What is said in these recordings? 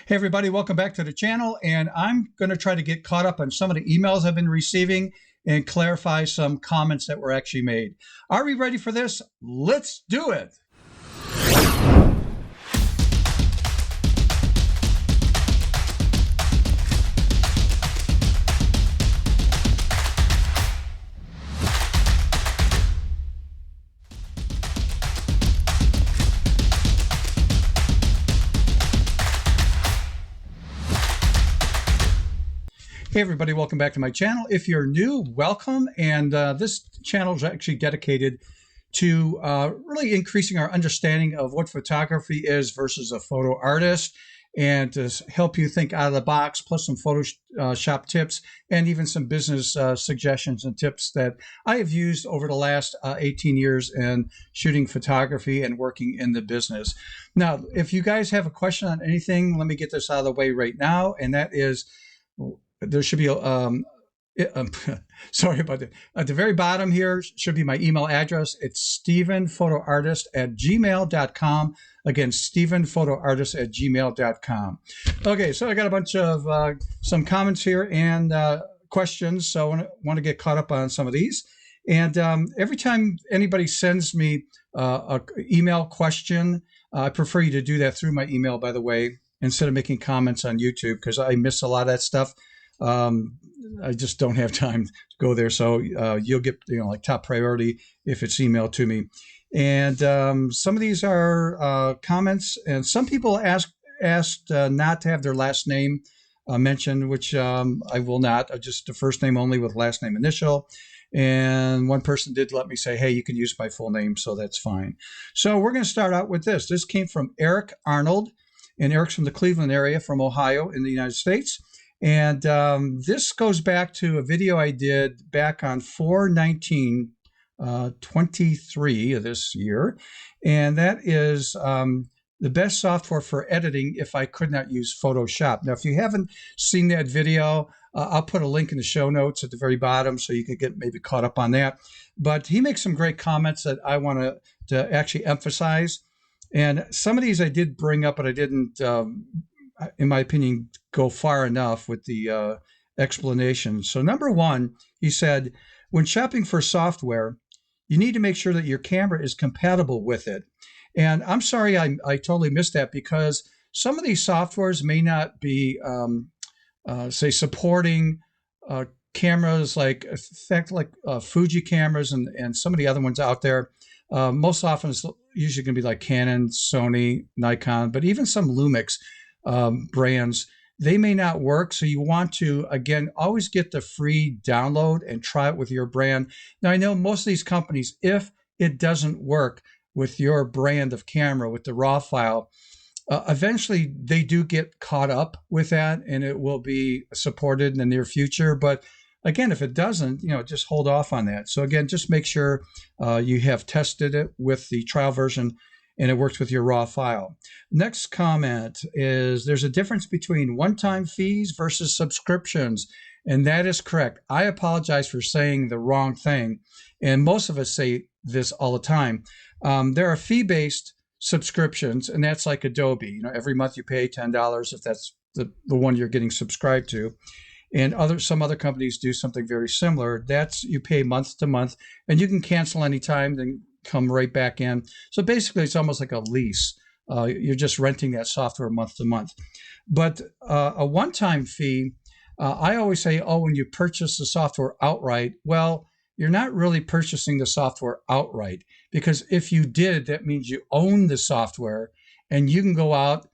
Hey everybody, welcome back to the channel, and I'm going to try to get caught up on some of the emails I've been receiving and clarify some comments that were actually made. Are we ready for this? Let's do it. Hey everybody, welcome back to my channel. If you're new, welcome. And this channel is actually dedicated to really increasing our understanding of what photography is versus a photo artist, and to help you think out of the box, plus some Photoshop tips and even some business suggestions and tips that I have used over the last 18 years in shooting photography and working in the business. Now, if you guys have a question on anything, let me get this out of the way right now, and that is, there should be sorry about that. At the very bottom here should be my email address. It's stevenphotoartist@gmail.com. Again, stevenphotoartist@gmail.com. Okay, so I got a bunch of some comments here and questions, so I want to get caught up on some of these. And every time anybody sends me an email question, I prefer you to do that through my email, by the way, instead of making comments on YouTube, because I miss a lot of that stuff. I just don't have time to go there. So you'll get, like top priority if it's emailed to me. And some of these are comments, and some people asked not to have their last name mentioned, which I will not. Just the first name only with last name initial. And one person did let me say, hey, you can use my full name, so that's fine. So we're going to start out with this. This came from Eric Arnold, and Eric's from the Cleveland area, from Ohio in the United States. And this goes back to a video I did back on 4/19/23 of this year. And that is the best software for editing if I could not use Photoshop. Now, if you haven't seen that video, I'll put a link in the show notes at the very bottom so you can get maybe caught up on that. But he makes some great comments that I want to actually emphasize. And some of these I did bring up, but I didn't, in my opinion, go far enough with the explanation. So number one, he said, when shopping for software, you need to make sure that your camera is compatible with it. And I'm sorry, I totally missed that, because some of these softwares may not be, say, supporting cameras like Fuji cameras and some of the other ones out there. Most often it's usually going to be like Canon, Sony, Nikon, but even some Lumix brands, they may not work. So you want to, again, always get the free download and try it with your brand. Now, I know most of these companies, if it doesn't work with your brand of camera, with the raw file, eventually they do get caught up with that, and it will be supported in the near future. But again, if it doesn't, just hold off on that. So again, just make sure you have tested it with the trial version and it works with your raw file. Next comment is, there's a difference between one-time fees versus subscriptions. And that is correct. I apologize for saying the wrong thing. And most of us say this all the time. There are fee-based subscriptions, and that's like Adobe. Every month you pay $10 if that's the one you're getting subscribed to. And some other companies do something very similar. That's, you pay month to month, and you can cancel anytime, then come right back in. So basically, it's almost like a lease. You're just renting that software month to month. But a one-time fee, I always say, when you purchase the software outright, well, you're not really purchasing the software outright, because if you did, that means you own the software, and you can go out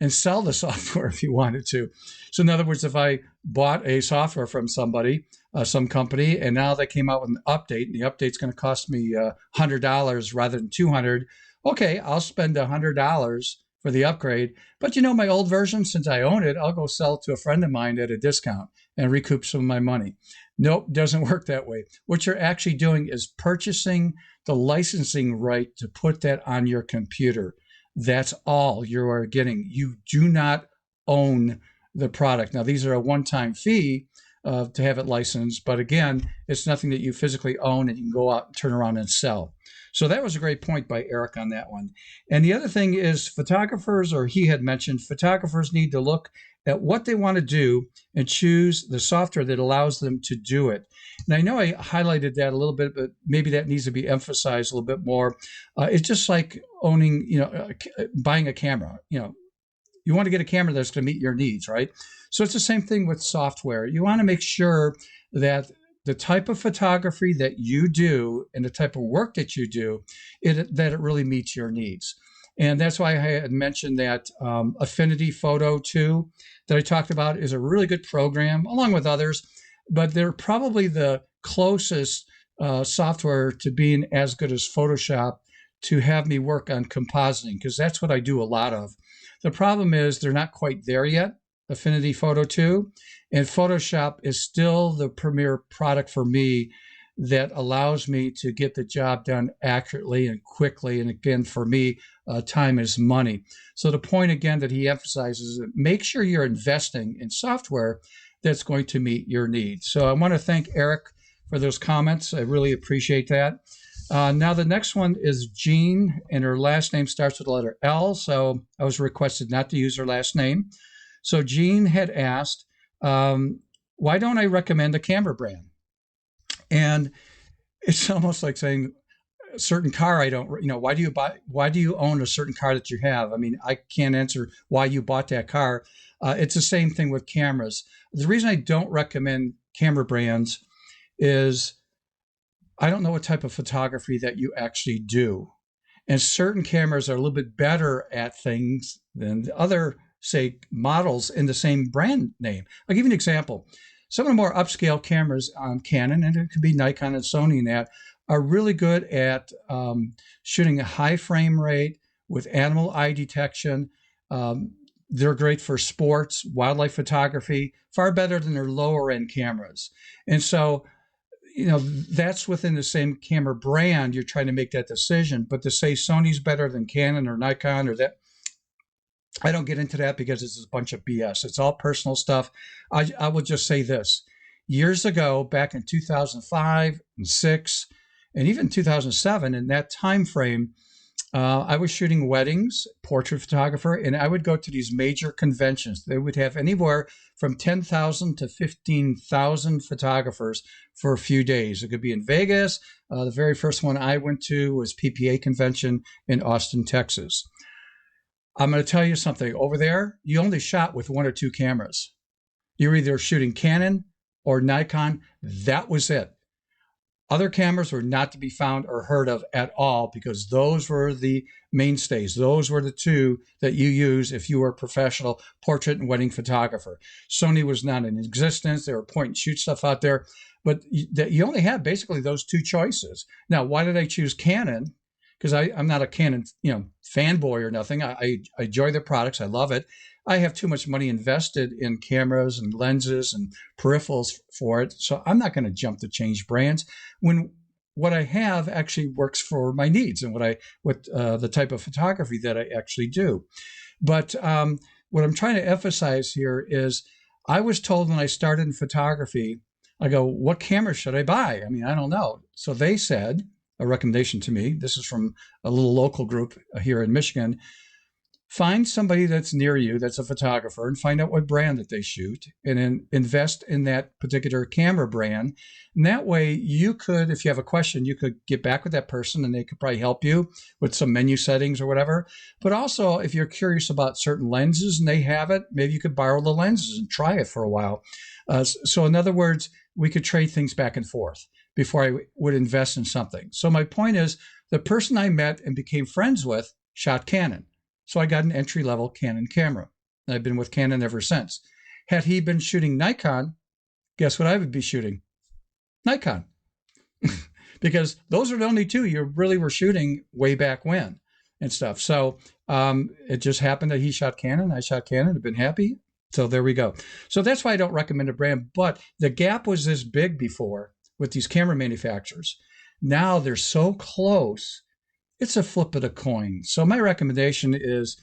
and sell the software if you wanted to. So in other words, if I bought a software from somebody, some company, and now they came out with an update, and the update's going to cost me $100 rather than $200. Okay, I'll spend $100 for the upgrade. But my old version, since I own it, I'll go sell it to a friend of mine at a discount and recoup some of my money. Nope, doesn't work that way. What you're actually doing is purchasing the licensing right to put that on your computer. That's all you are getting. You do not own the product. Now, these are a one-time fee. to have it licensed. But again, it's nothing that you physically own and you can go out and turn around and sell. So that was a great point by Eric on that one. And the other thing is photographers, or he had mentioned, photographers need to look at what they want to do and choose the software that allows them to do it. And I know I highlighted that a little bit, but maybe that needs to be emphasized a little bit more. It's just like owning, buying a camera. You want to get a camera that's going to meet your needs, right? So it's the same thing with software. You want to make sure that the type of photography that you do and the type of work that you do, that it really meets your needs. And that's why I had mentioned that Affinity Photo 2 that I talked about is a really good program, along with others, but they're probably the closest software to being as good as Photoshop to have me work on compositing, because that's what I do a lot of. The problem is they're not quite there yet, Affinity Photo 2, and Photoshop is still the premier product for me that allows me to get the job done accurately and quickly. And again, for me, time is money. So the point again that he emphasizes is that make sure you're investing in software that's going to meet your needs. So I want to thank Eric for those comments. I really appreciate that. Now the next one is Jean, and her last name starts with the letter L. So I was requested not to use her last name. So Jean had asked, why don't I recommend a camera brand? And it's almost like saying a certain car I don't, why do you own a certain car that you have? I mean, I can't answer why you bought that car. It's the same thing with cameras. The reason I don't recommend camera brands is I don't know what type of photography that you actually do. And certain cameras are a little bit better at things than the other, say, models in the same brand name. I'll give you an example. Some of the more upscale cameras on Canon, and it could be Nikon and Sony, and that are really good at shooting a high frame rate with animal eye detection. They're great for sports, wildlife photography, far better than their lower end cameras. And so, that's within the same camera brand. You're trying to make that decision. But to say Sony's better than Canon or Nikon or that, I don't get into that because it's a bunch of BS. It's all personal stuff. I will just say this. Years ago, back in 2005 and 6, and even 2007, in that time frame, I was shooting weddings, portrait photographer, and I would go to these major conventions. They would have anywhere from 10,000 to 15,000 photographers for a few days. It could be in Vegas. The very first one I went to was PPA convention in Austin, Texas. I'm going to tell you something. Over there, you only shot with one or two cameras. You're either shooting Canon or Nikon. That was it. Other cameras were not to be found or heard of at all because those were the mainstays. Those were the two that you use if you were a professional portrait and wedding photographer. Sony was not in existence. They were point and shoot stuff out there. But you only had basically those two choices. Now, why did I choose Canon? Because I'm not a Canon, fanboy or nothing. I enjoy their products. I love it. I have too much money invested in cameras and lenses and peripherals for it. So I'm not going to jump to change brands when what I have actually works for my needs and what the type of photography that I actually do. But what I'm trying to emphasize here is I was told when I started in photography, I go, what camera should I buy? I mean, I don't know. So they said, a recommendation to me, this is from a little local group here in Michigan, find somebody that's near you that's a photographer and find out what brand that they shoot and then invest in that particular camera brand. And that way you could, if you have a question, you could get back with that person and they could probably help you with some menu settings or whatever. But also if you're curious about certain lenses and they have it, maybe you could borrow the lenses and try it for a while. So in other words, we could trade things back and forth before I would invest in something. So my point is the person I met and became friends with shot Canon. So I got an entry-level Canon camera. And I've been with Canon ever since. Had he been shooting Nikon, guess what I would be shooting? Nikon. Because those are the only two you really were shooting way back when and stuff. So it just happened that he shot Canon, I shot Canon, I've been happy. So there we go. So that's why I don't recommend a brand. But the gap was this big before with these camera manufacturers. Now they're so close, it's a flip of the coin. So my recommendation is,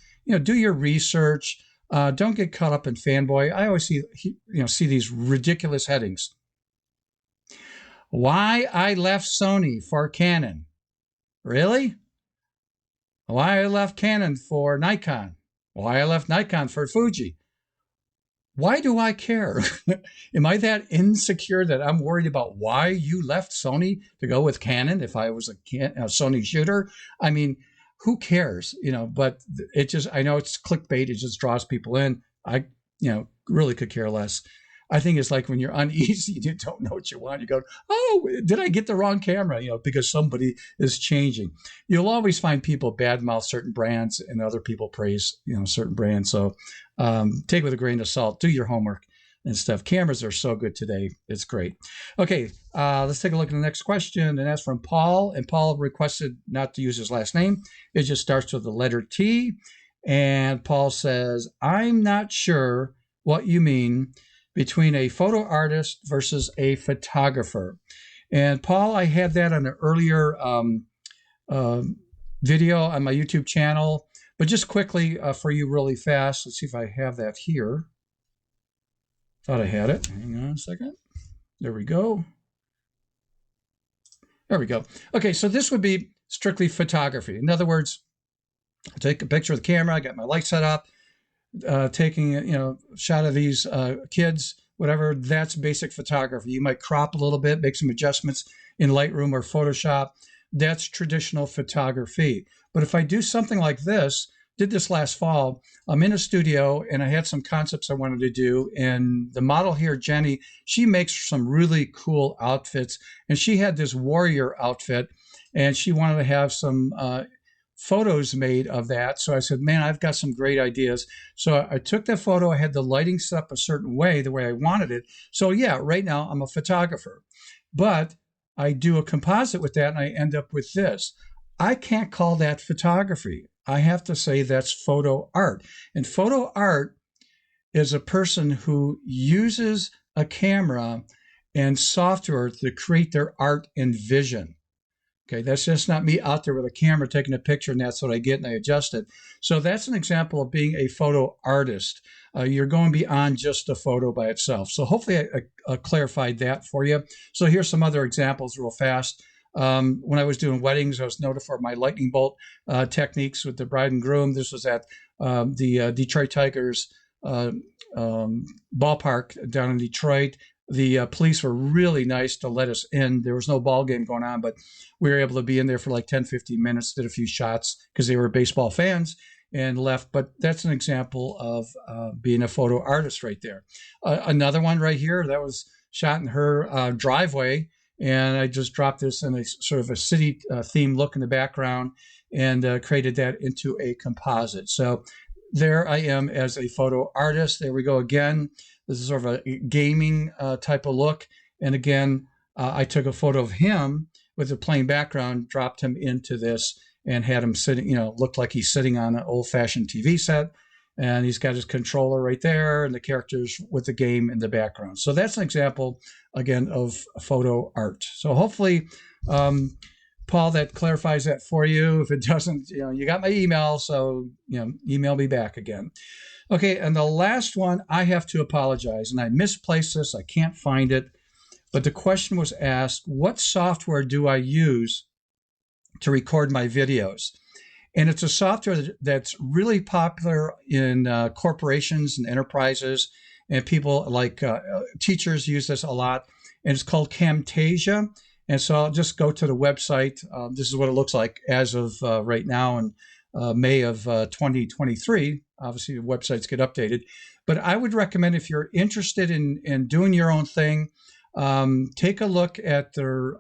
do your research, Don't get caught up in fanboy. I always see these ridiculous headings. Why I left Sony for Canon. Really? Why I left Canon for Nikon. Why I left Nikon for Fuji. Why do I care? Am I that insecure that I'm worried about why you left Sony to go with Canon if I was a Sony shooter? I mean, who cares? But I know it's clickbait. It just draws people in. I really could care less. I think it's like when you're uneasy, you don't know what you want. You go, oh, did I get the wrong camera? Because somebody is changing. You'll always find people badmouth certain brands and other people praise, certain brands. So take it with a grain of salt. Do your homework and stuff. Cameras are so good today. It's great. Okay, let's take a look at the next question. And that's from Paul. And Paul requested not to use his last name. It just starts with the letter T. And Paul says, I'm not sure what you mean between a photo artist versus a photographer. And Paul, I had that on an earlier video on my YouTube channel, but just quickly for you really fast, let's see if I have that here. Thought I had it. Hang on a second. There we go. There we go. Okay, so this would be strictly photography. In other words, I take a picture of the camera, I got my light set up, taking a shot of these kids, whatever. That's basic photography. You might crop a little bit, make some adjustments in Lightroom or Photoshop. That's traditional photography. But if I do something like this, did this last fall, I'm in a studio and I had some concepts I wanted to do. And the model here, Jenny, she makes some really cool outfits. And she had this warrior outfit and she wanted to have some photos made of that. So I said, man, I've got some great ideas. So I took that photo. I had the lighting set up a certain way, the way I wanted it. So yeah, right now I'm a photographer, but I do a composite with that and I end up with this. I can't call that photography. I have to say that's photo art. And photo art is a person who uses a camera and software to create their art and vision. Okay, that's just not me out there with a camera taking a picture and that's what I get and I adjust it. So that's an example of being a photo artist. You're going beyond just a photo by itself. So hopefully I clarified that for you. So here's some other examples real fast. When I was doing weddings, I was noted for my lightning bolt techniques with the bride and groom. This was at the Detroit Tigers ballpark down in Detroit. The police were really nice to let us in. There was no ball game going on, but we were able to be in there for like 10, 15 minutes, did a few shots because they were baseball fans and left. But that's an example of being a photo artist right there. Another one right here, that was shot in her driveway. And I just dropped this in a sort of a city theme look in the background and created that into a composite. So there I am as a photo artist. There we go again. This is sort of a gaming type of look. And again, I took a photo of him with a plain background, dropped him into this and had him sitting, looked like he's sitting on an old-fashioned TV set. And he's got his controller right there and the characters with the game in the background. So that's an example, again, of photo art. So hopefully, Paul, that clarifies that for you. If it doesn't, you got my email, so, email me back again. Okay, and the last one, I have to apologize, and I misplaced this. I can't find it. But the question was asked, what software do I use to record my videos? And it's a software that's really popular in corporations and enterprises, and people like teachers use this a lot. And it's called Camtasia. And so I'll just go to the website. This is what it looks like as of right now in May of 2023. Obviously, the websites get updated. But I would recommend if you're interested in doing your own thing, take a look at their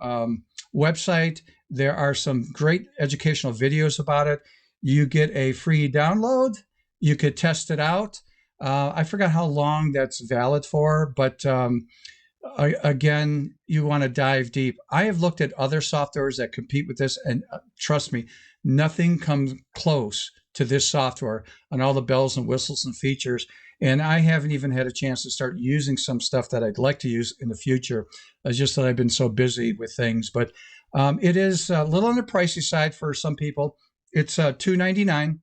website. There are some great educational videos about it. You get a free download. You could test it out. I forgot how long that's valid for, but again, you want to dive deep. I have looked at other softwares that compete with this, and trust me, nothing comes close to this software and all the bells and whistles and features. And I haven't even had a chance to start using some stuff that I'd like to use in the future. It's just that I've been so busy with things. But it is a little on the pricey side for some people. It's $299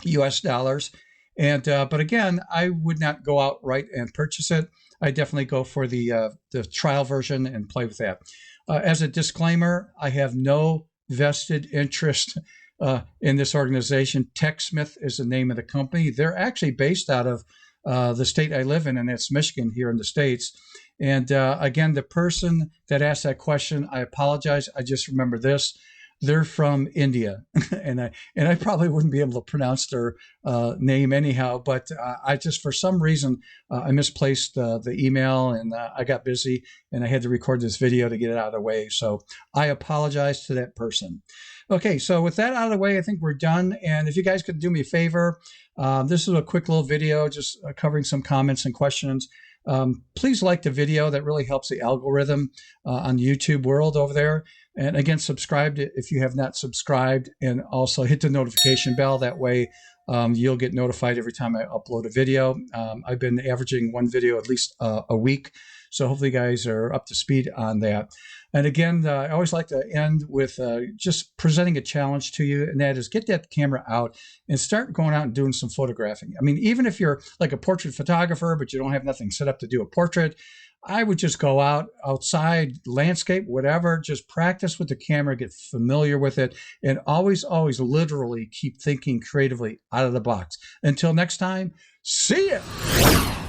US dollars. But again, I would not go outright and purchase it. I definitely go for the trial version and play with that. As a disclaimer, I have no vested interest in this organization. TechSmith is the name of the company. They're actually based out of the state I live in, and that's Michigan here in the States. And again, the person that asked that question, I apologize. I just remember this. They're from India, and I probably wouldn't be able to pronounce their name anyhow. But I just, for some reason, I misplaced the email, and I got busy, and I had to record this video to get it out of the way. So I apologize to that person. Okay, so with that out of the way, I think we're done. And if you guys could do me a favor, this is a quick little video, just covering some comments and questions. Please like the video. That really helps the algorithm on the YouTube world over there. And again, subscribe if you have not subscribed, and also hit the notification bell. That way you'll get notified every time I upload a video. I've been averaging one video at least a week. So hopefully you guys are up to speed on that. And again, I always like to end with just presenting a challenge to you, and that is get that camera out and start going out and doing some photographing. I mean, even if you're like a portrait photographer, but you don't have nothing set up to do a portrait, I would just go outside, landscape, whatever, just practice with the camera, get familiar with it, and always, always literally keep thinking creatively out of the box. Until next time, see ya.